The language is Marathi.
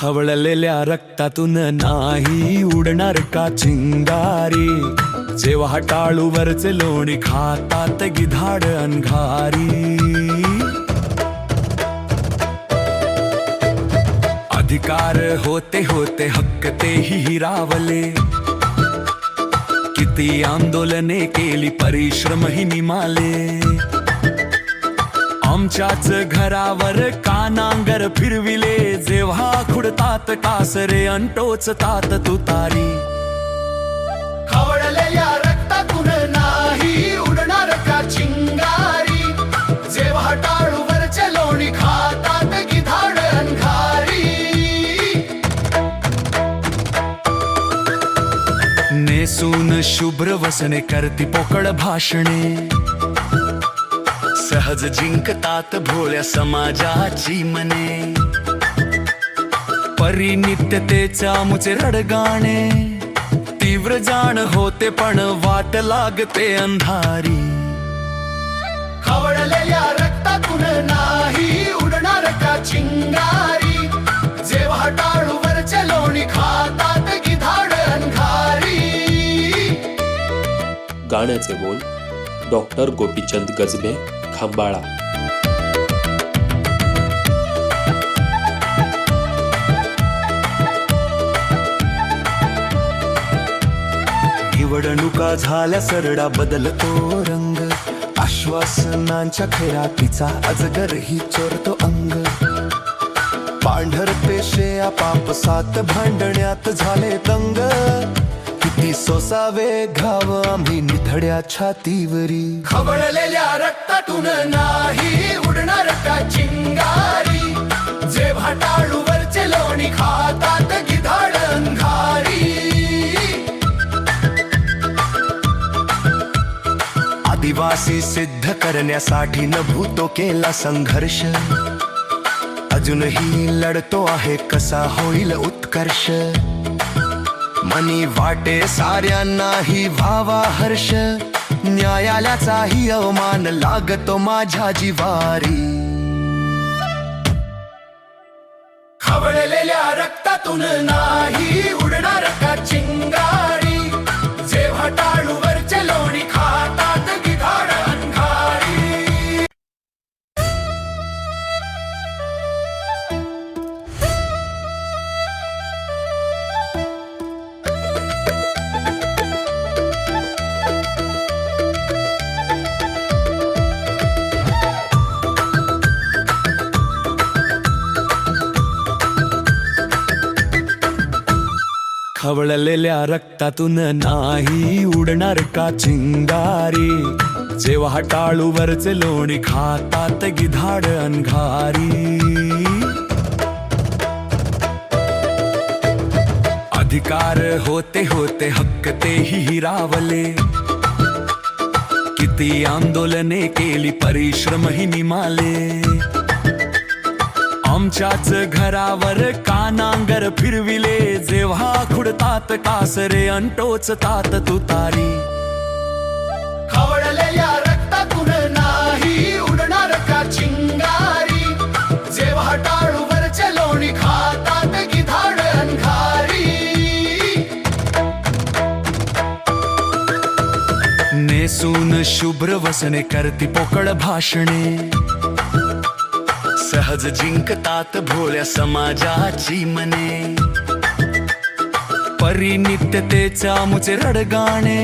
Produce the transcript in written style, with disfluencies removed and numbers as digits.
खवळलेल्या रक्तातून नाही उडणार का चिंगारी, जेव्हा टाळूवरचे लोणी खातात गिधाड अंधारी. अधिकार होते होते हक्क तेही हिरावले, किती आंदोलने केली परिश्रमही निमाले. आमच्याच घरावर कानांगर फिरविले, जेव्हा खुडतात कासरे अन टोचतात तुतारी. खवळलेल्या रक्तातून नाही उडणार का चिंगारी, जेव्हा टाळूवरचे लोणी खातात गिधाड अंधारी. नेसून शुभ्र वसने करती पोकळ भाषणे, सहज जिंकतात भोळ्या समाजाची मने. परिनित्यतेच्या मुचे रडगाणे, तीव्र जाण होते पण वाट लागते अंधारी. खवळलेल्या रक्तातून नाही उडणार का चिंगारी, जेव्हा टाळूवरचे लोणी खातात गिधाड अंधारी. गाण्याचे बोल डॉक्टर गोपीचंद गजबे, खंबाळा. निवडणुका झाल्या सरडा बदलतो रंग, आश्वासनांच्या खैरातीचा अजगरही चोरतो अंग. पांढर पेशे आपापसात भांडण्यात झाले दंग, किती सोसावे घाव आम्ही निधड्या छातीवरी. खवळलेल्या रक्तातून नाही उडणार का चिंगारी, जेव्हा टाळूवरचे लोणी खातात गिधाड अंधारी. आदिवासी सिद्ध करण्यासाठी नभूतो केला संघर्ष, अजूनही लढतो आहे कसा होईल उत्कर्ष. मनी वाटे साऱ्यांनाही व्हावा हर्ष, न्यायालयाचाही अवमान लागतो माझ्या जिवारी. खवळलेल्या रक्तातून नाही उडणार का चिंगारी, जेव्हा टाळूवरचे लोणी खातात गिधाड अंधारी. खवळलेल्या रक्तातून नाही उडणार का चिंगारी, जेव्हा टाळूवरचे लोणी खातात गिधाड अंधारी. अधिकार होते होते हक्क तेही हिरावले, किती आंदोलने केली परिश्रमही निमाले. आमच्याच घरावर कानांगर फिरविले, जेव्हा खुडतात कासरे अन टोचतात तुतारी. खवळलेल्या रक्तातून नाही उडणार का चिंगारी, जेव्हा टाळूवरचे लोणी खातात गिधाड अंधारी. नेसून शुभ्र वसने करती पोकळ भाषणे, सहज जिंकतात भोळ्या समाजाची मने. परिनित्यतेच्या मुचे रडगाणे,